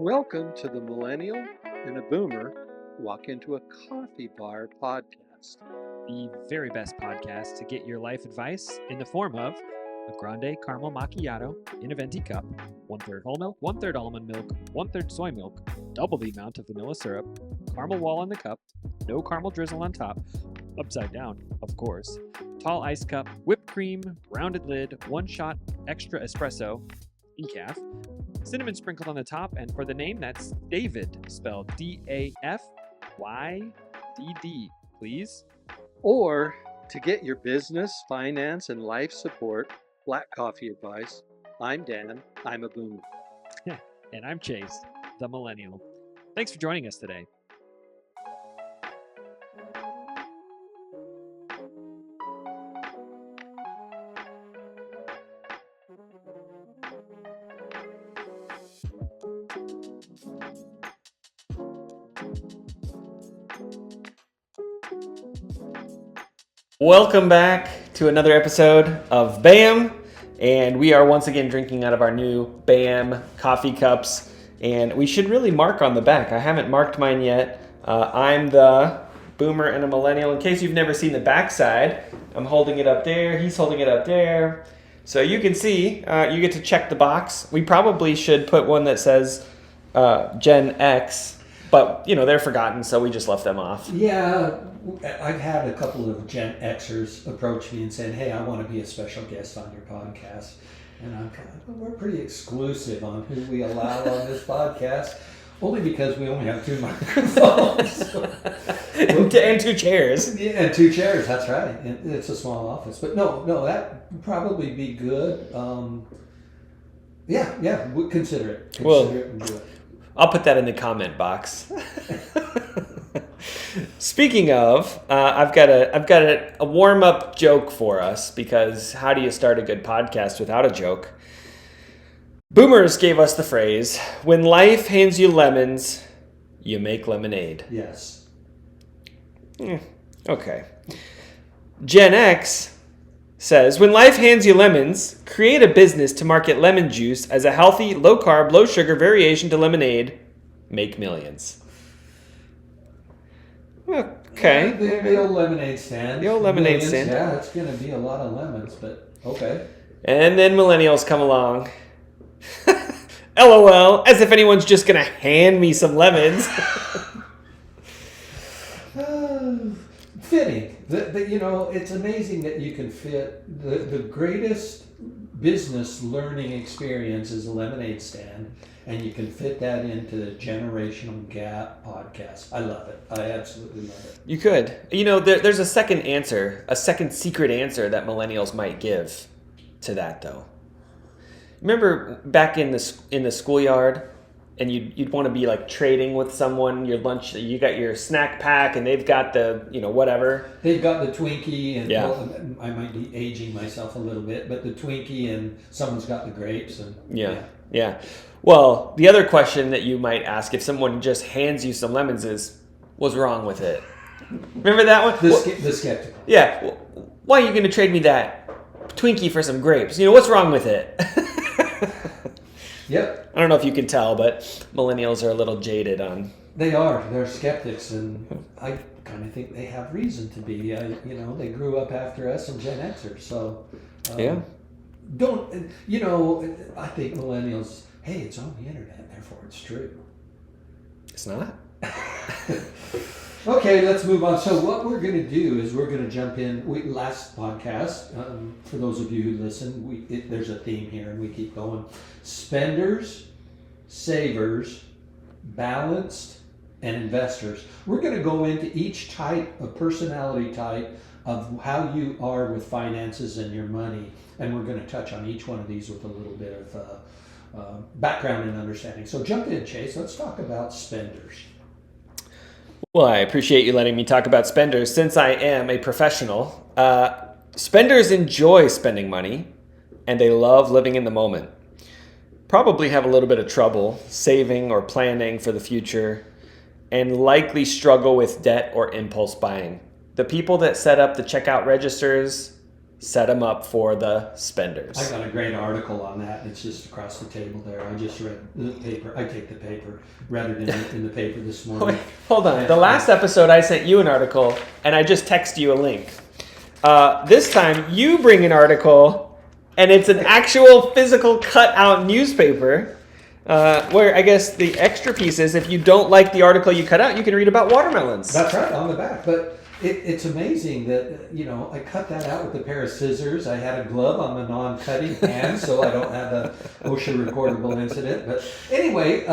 Welcome to the Millennial and a Boomer Walk into a Coffee Bar podcast. The very best podcast to get your life advice in the form of a grande caramel macchiato in a venti cup, 1/3 whole milk, 1/3 almond milk, 1/3 soy milk, double the amount of vanilla syrup, caramel wall in the cup, no caramel drizzle on top, upside down, of course, tall ice cup, whipped cream, rounded lid, one shot extra espresso, decaf, cinnamon sprinkled on the top, and for the name, that's David, spelled Dafydd, please. Or to get your business, finance, and life support black coffee advice, I'm Dan, I'm a Boomer. And I'm Chase, the Millennial. Thanks for joining us today. Welcome back to another episode of BAM, and we are once again drinking out of our new BAM coffee cups, and we should really mark on the back. I haven't marked mine yet. I'm the Boomer and a Millennial. In case you've never seen the back side, I'm holding it up there, he's holding it up there. So you can see, you get to check the box. We probably should put one that says Gen X, but they're forgotten, so we just left them off. Yeah, I've had a couple of Gen Xers approach me and saying, "Hey, I want to be a special guest on your podcast." And I'm kind of, we're pretty exclusive on who we allow on this podcast, only because we only have two microphones. and two chairs. Yeah, and two chairs, that's right. And it's a small office. But no, that would probably be good. Yeah, we'll consider it. Consider it and do it. I'll put that in the comment box. Speaking of, I've got a warm-up joke for us, because how do you start a good podcast without a joke? Boomers gave us the phrase, "When life hands you lemons, you make lemonade." Yes. Okay. Gen X says, "When life hands you lemons, create a business to market lemon juice as a healthy, low-carb, low-sugar variation to lemonade. Make millions." Okay. The old lemonade stand. The old lemonade Millions, stand. Yeah, it's going to be a lot of lemons, but okay. And then millennials come along. LOL, as if anyone's just going to hand me some lemons. Fitting. It's amazing that you can fit the greatest business learning experience is a lemonade stand, and you can fit that into the Generational Gap podcast. I love it. I absolutely love it. You could. There's a second answer, a second secret answer that millennials might give to that, though. Remember back in the schoolyard, and you'd want to be like trading with someone your lunch. You got your snack pack, and they've got the whatever. They've got the Twinkie, and yeah. Well, I might be aging myself a little bit, but the Twinkie, and someone's got the grapes, and yeah. Well, the other question that you might ask if someone just hands you some lemons is, "What's wrong with it?" Remember that one? The skeptical. Yeah. Why are you going to trade me that Twinkie for some grapes? What's wrong with it? Yep. I don't know if you can tell, but millennials are a little jaded on. They are. They're skeptics, and I kind of think they have reason to be. They grew up after us and Gen Xers, so yeah. I think millennials. Hey, it's on the internet, therefore it's true. It's not. Okay, let's move on. So what we're going to do is we're going to jump in. Last podcast, for those of you who listen, there's a theme here, and we keep going. Spenders, savers, balanced, and investors. We're going to go into each type of personality type of how you are with finances and your money, and we're going to touch on each one of these with a little bit of background and understanding. So jump in, Chase. Let's talk about spenders. Well, I appreciate you letting me talk about spenders. Since I am a professional, spenders enjoy spending money, and they love living in the moment. Probably have a little bit of trouble saving or planning for the future, and likely struggle with debt or impulse buying. The people that set up the checkout registers set them up for the spenders. I got a great article on that, and it's just across the table there. I just read the paper. I take the paper, read it in the paper this morning. Wait, hold on. The last episode, I sent you an article, and I just text you a link. This time, you bring an article, and it's an actual physical cut-out newspaper, where I guess the extra piece is if you don't like the article you cut out, you can read about watermelons. That's right, on the back. But it's amazing that, I cut that out with a pair of scissors. I had a glove on the non-cutting hand, so I don't have a OSHA recordable incident. But anyway,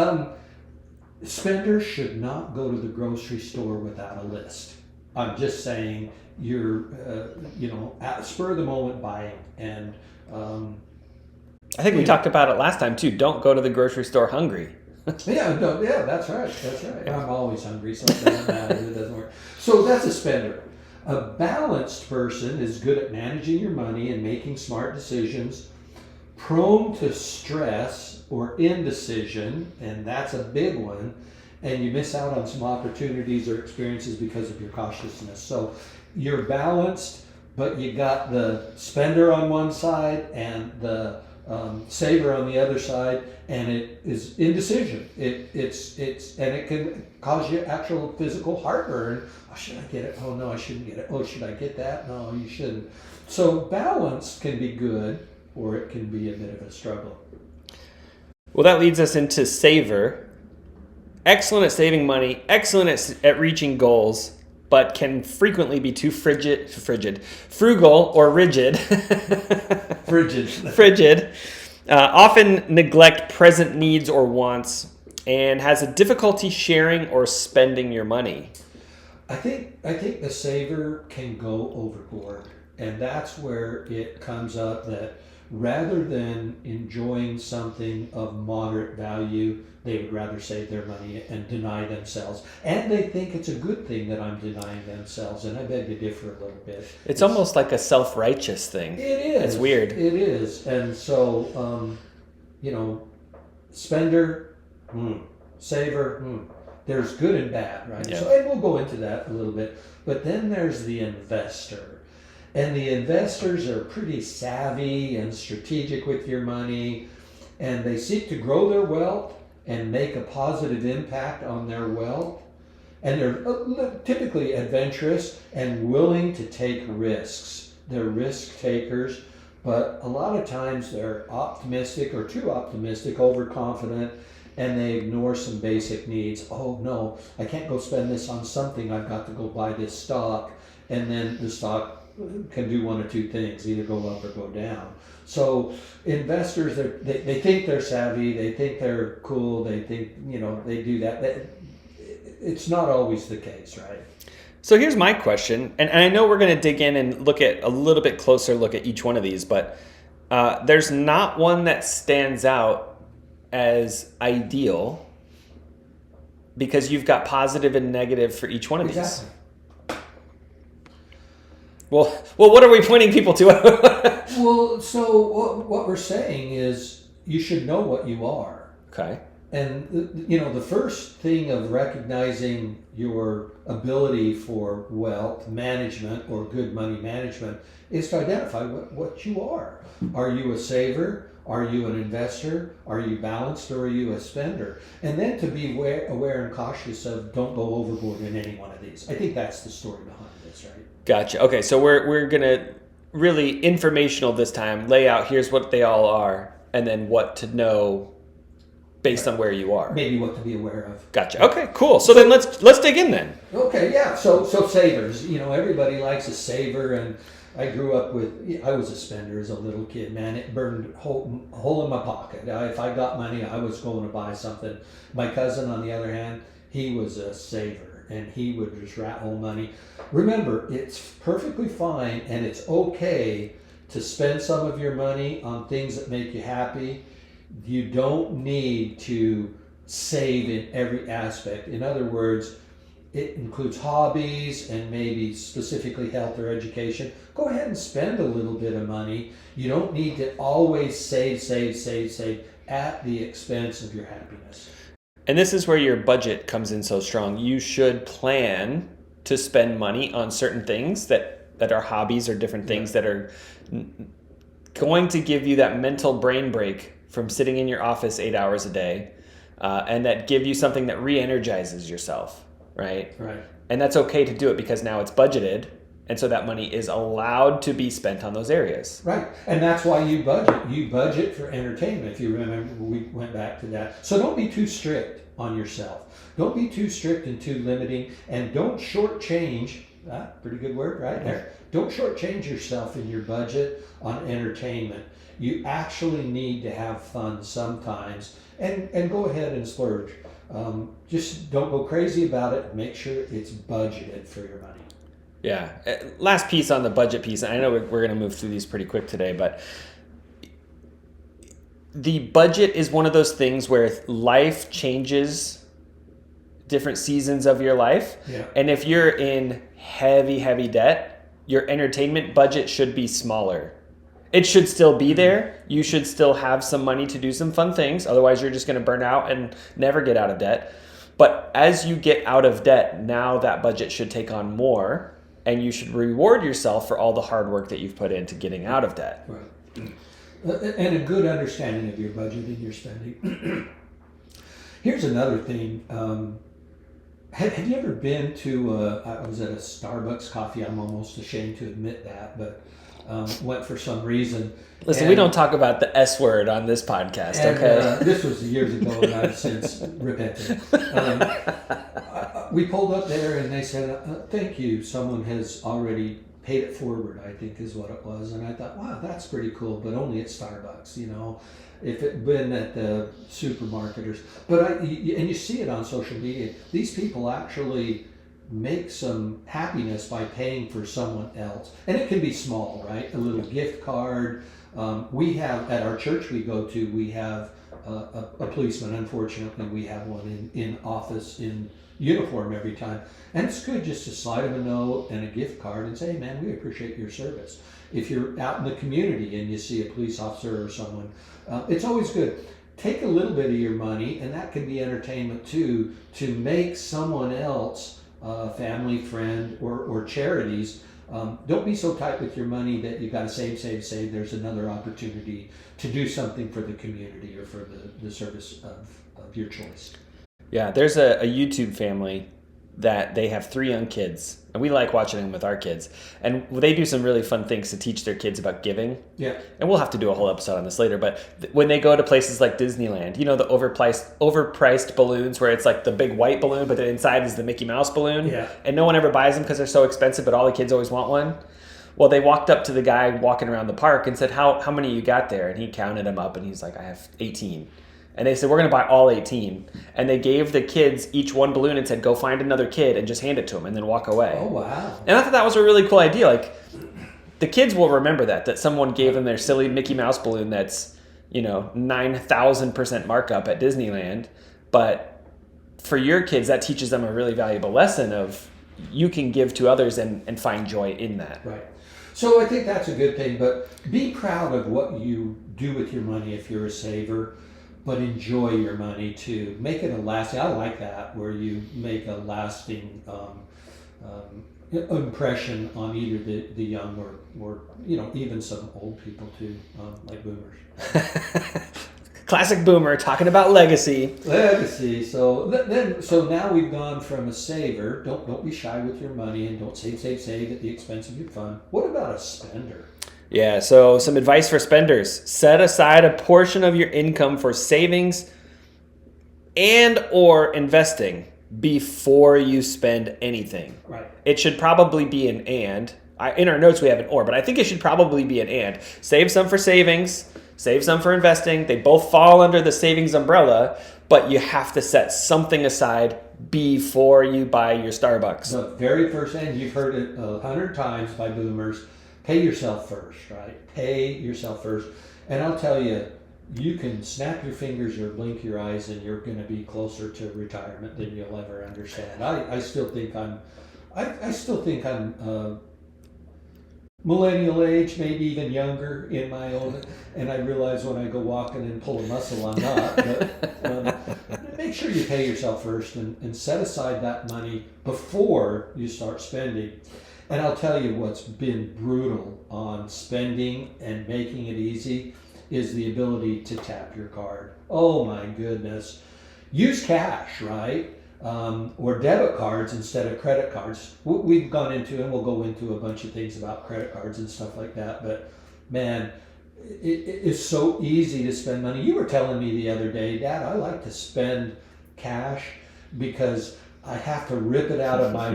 spenders should not go to the grocery store without a list. I'm just saying you're, at spur of the moment buying. And I think we talked about it last time, too. Don't go to the grocery store hungry. Yeah, that's right. I'm always hungry, so it doesn't matter. It doesn't work. So that's a spender. A balanced person is good at managing your money and making smart decisions, prone to stress or indecision, and that's a big one, and you miss out on some opportunities or experiences because of your cautiousness. So you're balanced, but you got the spender on one side and the saver on the other side, and it is indecision. It's and it can cause you actual physical heartburn. Oh, should I get it? Oh no, I shouldn't get it. Oh, should I get that? No, you shouldn't. So balance can be good, or it can be a bit of a struggle. Well, that leads us into saver. Excellent at saving money, excellent at reaching goals, but can frequently be too frugal or rigid. Frigid. Often neglect present needs or wants, and has a difficulty sharing or spending your money. I think the saver can go overboard, and that's where it comes up that rather than enjoying something of moderate value, they would rather save their money and deny themselves. And they think it's a good thing that I'm denying themselves, and I beg to differ a little bit. It's almost like a self-righteous thing. It is. It's weird. It is. And so, spender, saver, there's good and bad, right? Yeah. So, and we'll go into that a little bit. But then there's the investor. And the investors are pretty savvy and strategic with your money, and they seek to grow their wealth and make a positive impact on their wealth. And they're typically adventurous and willing to take risks. They're risk takers, but a lot of times they're optimistic or too optimistic, overconfident, and they ignore some basic needs. Oh no, I can't go spend this on something. I've got to go buy this stock. And then the stock can do one or two things, either go up or go down. So investors, they think they're savvy, they think they're cool, they think, they do that. It's not always the case, right? So here's my question, and I know we're going to dig in and look at a little bit closer look at each one of these, but there's not one that stands out as ideal because you've got positive and negative for each one of these. Well, what are we pointing people to? Well, so what we're saying is you should know what you are. Okay. And, the first thing of recognizing your ability for wealth management or good money management is to identify what you are. Are you a saver? Are you an investor? Are you balanced, or are you a spender? And then to be aware and cautious of don't go overboard in any one of these. I think that's the story behind this, right? Gotcha. Okay, so we're going to really informational this time, lay out here's what they all are, and then what to know based on where you are. Maybe what to be aware of. Gotcha. Okay, cool. So then let's dig in then. Okay, yeah. So savers, everybody likes a saver, and I grew up I was a spender as a little kid, man. It burned a hole in my pocket. If I got money, I was going to buy something. My cousin, on the other hand, he was a saver, and he would just rat hole money. Remember, it's perfectly fine, and it's okay to spend some of your money on things that make you happy. You don't need to save in every aspect. In other words, it includes hobbies and maybe specifically health or education. Go ahead and spend a little bit of money. You don't need to always save at the expense of your happiness. And this is where your budget comes in so strong. You should plan to spend money on certain things that that are hobbies or different things that are going to give you that mental brain break from sitting in your office 8 hours a day, and that give you something that re-energizes yourself, right? Right. And that's okay to do it because now it's budgeted, and so that money is allowed to be spent on those areas. Right, and that's why you budget. You budget for entertainment. If you remember, we went back to that. So don't be too strict on yourself. Don't be too strict and too limiting, and don't shortchange. Pretty good word right there. Don't shortchange yourself in your budget on entertainment. You actually need to have fun sometimes, and go ahead and splurge. Just don't go crazy about it. Make sure it's budgeted for your money. Yeah. Last piece on the budget piece, and I know we're going to move through these pretty quick today, but the budget is one of those things where life changes different seasons of your life. Yeah. And if you're in heavy debt, your entertainment budget should be smaller. It should still be there. You should still have some money to do some fun things. Otherwise, you're just going to burn out and never get out of debt. But as you get out of debt, now that budget should take on more, and you should reward yourself for all the hard work that you've put into getting out of debt. Right. And a good understanding of your budget and your spending. Here's another thing. Have you ever been to, I was at a Starbucks coffee, I'm almost ashamed to admit that, but went for some reason. Listen, we don't talk about the S word on this podcast, okay? This was years ago, and I've since repented. We pulled up there, and they said, thank you, someone has already paid it forward, I think is what it was. And I thought, wow, that's pretty cool, but only at Starbucks, you know. If it had been at the supermarket and you see it on social media, these people actually make some happiness by paying for someone else. And it can be small, right? A little gift card. We have, at our church we go to, we have a policeman. Unfortunately, we have one in office in uniform every time. And it's good just to slide him a note and a gift card and say, hey man, we appreciate your service. If you're out in the community and you see a police officer or someone, it's always good. Take a little bit of your money, and that can be entertainment too, to make someone else, family, friend, or charities. Don't be so tight with your money that you've got to save. There's another opportunity to do something for the community or for the service of your choice. Yeah, there's a YouTube family that they have 3 young kids, and we like watching them with our kids. And they do some really fun things to teach their kids about giving. Yeah. And we'll have to do a whole episode on this later, but when they go to places like Disneyland, you know, the overpriced balloons where it's like the big white balloon, but then inside is the Mickey Mouse balloon. Yeah. And no one ever buys them because they're so expensive, but all the kids always want one. Well, they walked up to the guy walking around the park and said, how many you got there? And he counted them up, and he's like, I have 18. And they said, we're going to buy all 18. And they gave the kids each one balloon and said, go find another kid and just hand it to them and then walk away. Oh, wow. And I thought that was a really cool idea. Like, the kids will remember that someone gave them their silly Mickey Mouse balloon that's, 9,000% markup at Disneyland. But for your kids, that teaches them a really valuable lesson of you can give to others and find joy in that. Right. So I think that's a good thing, but be proud of what you do with your money if you're a saver. But enjoy your money too. Make it a lasting. I like that, where you make a lasting impression on either the young or even some old people too, like boomers. Classic boomer talking about legacy. Legacy. So now we've gone from a saver. Don't be shy with your money, and don't save at the expense of your fun. What about a spender? Yeah, so some advice for spenders. Set aside a portion of your income for savings and or investing before you spend anything. Right. It should probably be an and. In our notes we have an or, but I think it should probably be an and. Save some for savings, save some for investing. They both fall under the savings umbrella, but you have to set something aside before you buy your Starbucks. The very first thing, you've heard it 100 times by boomers. Pay yourself first, right? Pay yourself first. And I'll tell you, you can snap your fingers or blink your eyes and you're going to be closer to retirement than you'll ever understand. I still think I'm millennial age, maybe even younger in my own, and I realize when I go walking and pull a muscle, I'm not. But make sure you pay yourself first and set aside that money before you start spending. And I'll tell you what's been brutal on spending and making it easy is the ability to tap your card. Oh my goodness. Use cash, right? Or debit cards instead of credit cards. We've gone into, and we'll go into a bunch of things about credit cards and stuff like that, but man, it's so easy to spend money. You were telling me the other day, Dad, I like to spend cash because I have to rip it out of my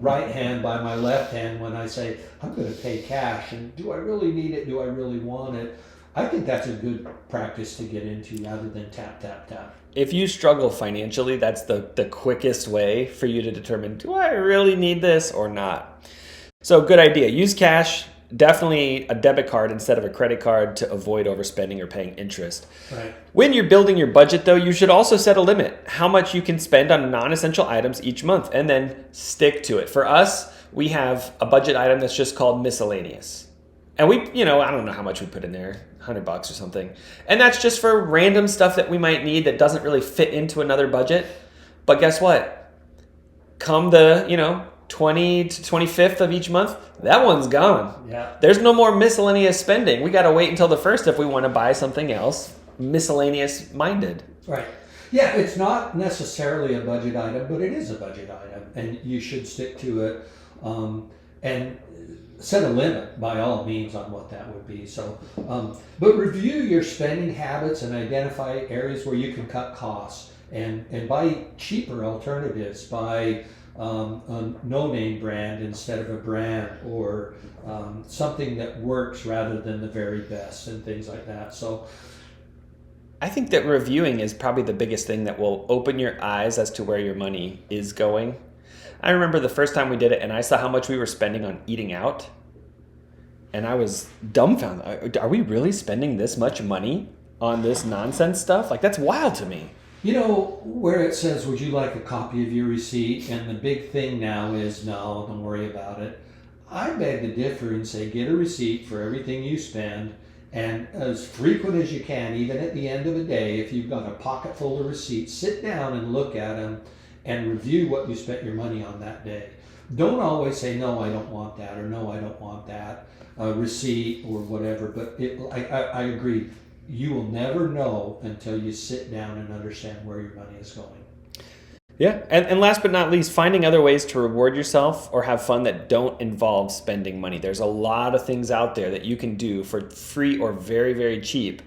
right hand by my left hand when I say, I'm going to pay cash. And do I really need it? Do I really want it? I think that's a good practice to get into rather than tap, tap, tap. If you struggle financially, that's the quickest way for you to determine, do I really need this or not? So good idea. Use cash, definitely a debit card instead of a credit card to avoid overspending or paying interest. Right. When you're building your budget, though, you should also set a limit how much you can spend on non-essential items each month and then stick to it. For us, we have a budget item that's just called miscellaneous. And we, I don't know how much we put in there, $100 or something. And that's just for random stuff that we might need that doesn't really fit into another budget. But guess what? Come the, 20 to 25th of each month, that one's gone. Yeah. There's no more miscellaneous spending. We got to wait until the 1st if we want to buy something else miscellaneous minded. Right. Yeah, it's not necessarily a budget item, but it is a budget item, and you should stick to it. And set a limit by all means on what that would be. So, but review your spending habits and identify areas where you can cut costs and buy cheaper alternatives. Buy a no-name brand instead of a brand, or something that works rather than the very best, and things like that. So I think that reviewing is probably the biggest thing that will open your eyes as to where your money is going. I remember the first time we did it and I saw how much we were spending on eating out, and I was dumbfounded. Are we really spending this much money on this nonsense stuff? Like, that's wild to me. Where it says, would you like a copy of your receipt? And the big thing now is, no, don't worry about it. I beg to differ and say, get a receipt for everything you spend, and as frequent as you can, even at the end of the day, if you've got a pocket full of receipts, sit down and look at them and review what you spent your money on that day. Don't always say, no, I don't want that, or no, I don't want that receipt or whatever. But I agree. You will never know until you sit down and understand where your money is going. Yeah, and last but not least, finding other ways to reward yourself or have fun that don't involve spending money. There's a lot of things out there that you can do for free or very, very cheap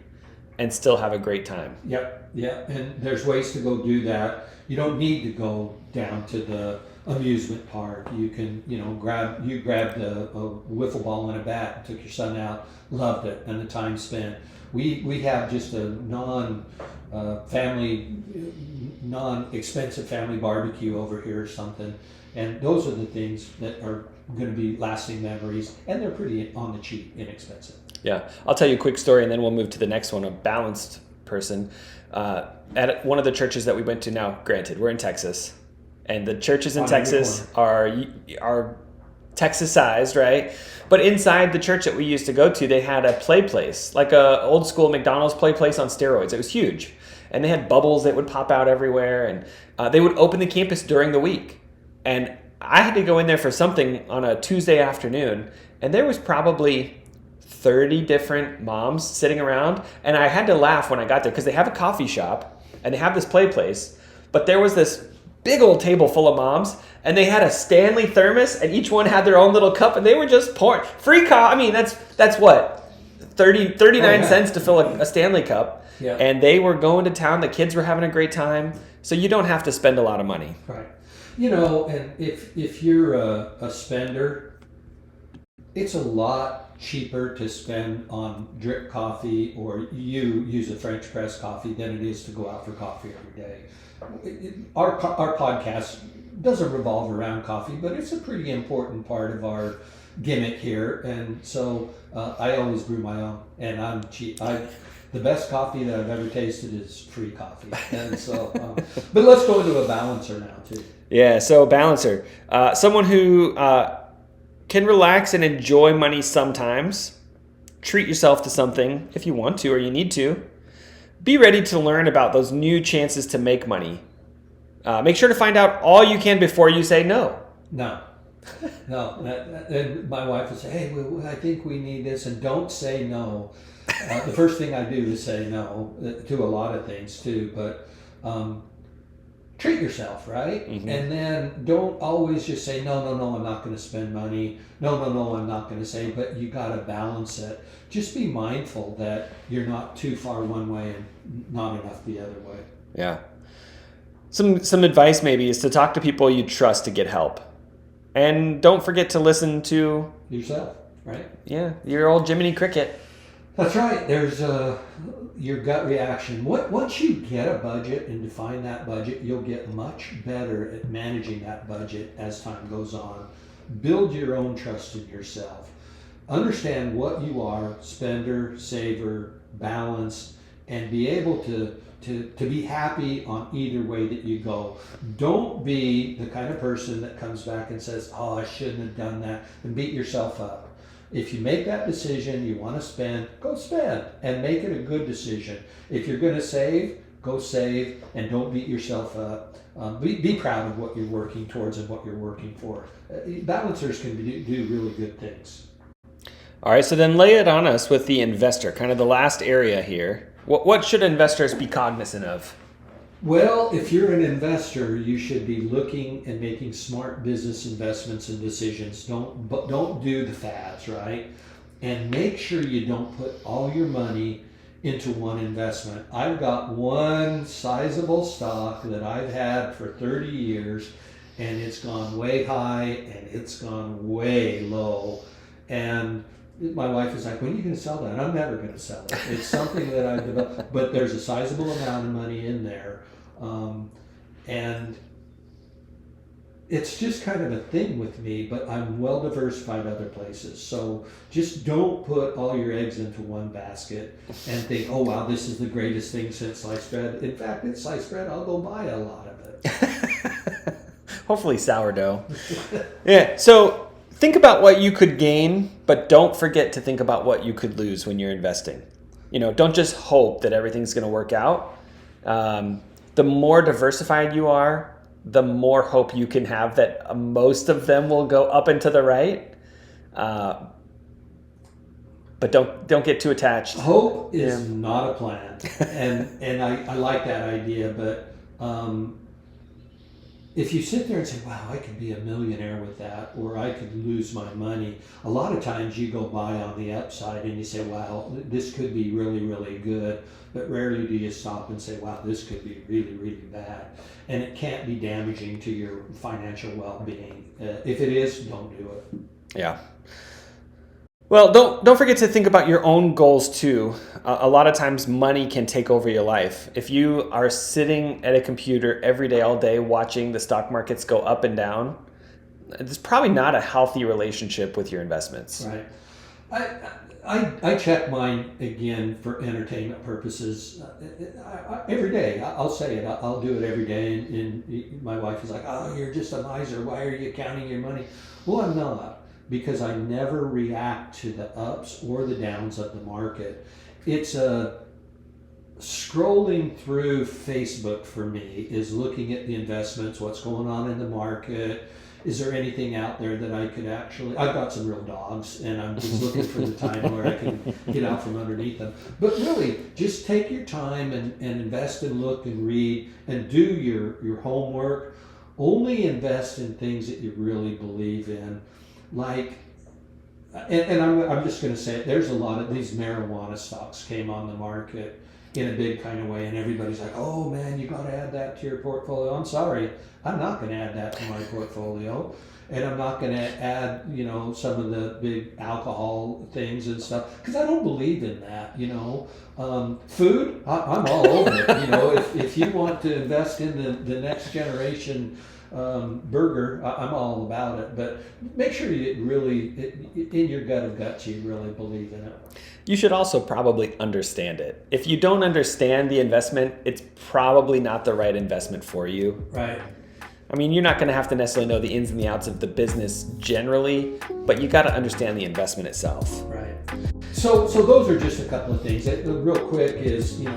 and still have a great time. Yep, and there's ways to go do that. You don't need to go down to the amusement park. You can, grabbed a wiffle ball and a bat and took your son out, loved it, and the time spent. We have just a non-expensive family barbecue over here or something, and those are the things that are going to be lasting memories, and they're pretty on the cheap, inexpensive. Yeah, I'll tell you a quick story and then we'll move to the next one. A balanced person at one of the churches that we went to. Now, granted, we're in Texas, and the churches in Texas are Texas-sized, right? But inside the church that we used to go to, they had a play place, like a old school McDonald's play place on steroids. It was huge, and they had bubbles that would pop out everywhere, and they would open the campus during the week. And I had to go in there for something on a Tuesday afternoon, and there was probably 30 different moms sitting around, and I had to laugh when I got there because they have a coffee shop and they have this play place, but there was this big old table full of moms, and they had a Stanley thermos, and each one had their own little cup, and they were just pouring free coffee. I mean, that's what, 39 cents to fill a Stanley cup. Yeah. And they were going to town. The kids were having a great time, so you don't have to spend a lot of money. Right. And if you're a spender, it's a lot cheaper to spend on drip coffee, or you use a French press coffee, than it is to go out for coffee every day. Our podcast doesn't revolve around coffee, but it's a pretty important part of our gimmick here. And so I always brew my own, and I'm cheap. The best coffee that I've ever tasted is free coffee. And so, but let's go into a balancer now too. Yeah, so a balancer, someone who can relax and enjoy money sometimes. Treat yourself to something if you want to or you need to. Be ready to learn about those new chances to make money. Make sure to find out all you can before you say no. No. No, and my wife would say, "Hey, I think we need this," and don't say no. The first thing I do is say no to a lot of things too, but treat yourself, right? Mm-hmm. And then don't always just say, no, no, no, I'm not going to spend money. No, no, no, I'm not going to say, but you got to balance it. Just be mindful that you're not too far one way and not enough the other way. Yeah. Some advice maybe is to talk to people you trust to get help. And don't forget to listen to Yourself, right? Yeah, your old Jiminy Cricket. That's right. There's your gut reaction. Once you get a budget and define that budget, you'll get much better at managing that budget as time goes on. Build your own trust in yourself. Understand what you are, spender, saver, balanced, and be able to be happy on either way that you go. Don't be the kind of person that comes back and says, oh, I shouldn't have done that, and beat yourself up. If you make that decision, you want to spend, go spend and make it a good decision. If you're going to save, go save and don't beat yourself up. Be proud of what you're working towards and what you're working for. Balancers can do really good things. All right, so then lay it on us with the investor, kind of the last area here. What should investors be cognizant of? Well, if you're an investor, you should be looking and making smart business investments and decisions. Don't do the fads, right? And make sure you don't put all your money into one investment. I've got one sizable stock that I've had for 30 years, and it's gone way high and it's gone way low. And my wife is like, when are you going to sell that? I'm never going to sell it. It's something that I've developed, but there's a sizable amount of money in there. And it's just kind of a thing with me, but I'm well diversified other places. So just don't put all your eggs into one basket and think, oh, wow, this is the greatest thing since sliced bread. In fact, it's sliced bread. I'll go buy a lot of it. Hopefully sourdough. Yeah, so think about what you could gain, but don't forget to think about what you could lose when you're investing. Don't just hope that everything's going to work out. The more diversified you are, the more hope you can have that most of them will go up and to the right. But don't get too attached. Hope is not a plan, and I like that idea. But if you sit there and say, "Wow, I could be a millionaire with that," or "I could lose my money," a lot of times you go by on the upside and you say, "Wow, this could be really, really good." But rarely do you stop and say, wow, this could be really, really bad. And it can't be damaging to your financial well-being. If it is, don't do it. Yeah. Well, don't forget to think about your own goals too. A lot of times money can take over your life. If you are sitting at a computer every day, all day, watching the stock markets go up and down, it's probably not a healthy relationship with your investments. Right. I check mine again for entertainment purposes every day. I'll say it. I'll do it every day. And my wife is like, oh, you're just a miser. Why are you counting your money? Well, I'm not, because I never react to the ups or the downs of the market. It's scrolling through Facebook for me is looking at the investments, what's going on in the market. Is there anything out there that I could I've got some real dogs, and I'm just looking for the time where I can get out from underneath them. But really, just take your time and invest and look and read and do your homework. Only invest in things that you really believe in. Like, and I'm just going to say it, there's a lot of these marijuana stocks came on the market in a big kind of way, and everybody's like, oh man, you got to add that to your portfolio. I'm sorry, I'm not going to add that to my portfolio, and I'm not going to add some of the big alcohol things and stuff, because I don't believe in that. Food, I'm all over it. If you want to invest in the next generation burger, I'm all about it, but make sure you really, in your gut of guts, you really believe in it. You should also probably understand it. If you don't understand the investment, it's probably not the right investment for you. Right. I mean, you're not going to have to necessarily know the ins and the outs of the business generally, but you got to understand the investment itself. Right. So those are just a couple of things. Real quick is, you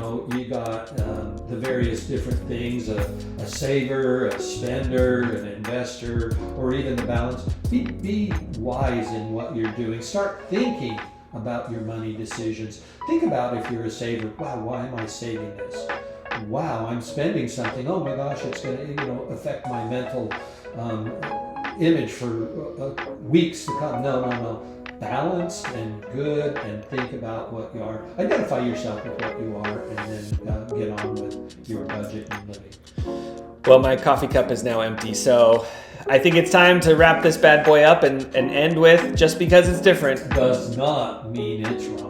got the various different things, a saver, a spender, an investor, or even the balance. Be wise in what you're doing. Start thinking about your money decisions. Think about if you're a saver, wow, why am I saving this? Wow, I'm spending something. Oh my gosh, it's going to affect my mental image for weeks to come. No. Balanced and good, and think about what you are. Identify yourself with what you are, and then get on with your budget and living. Well, my coffee cup is now empty, so I think it's time to wrap this bad boy up and end with just because it's different. Does not mean it's wrong.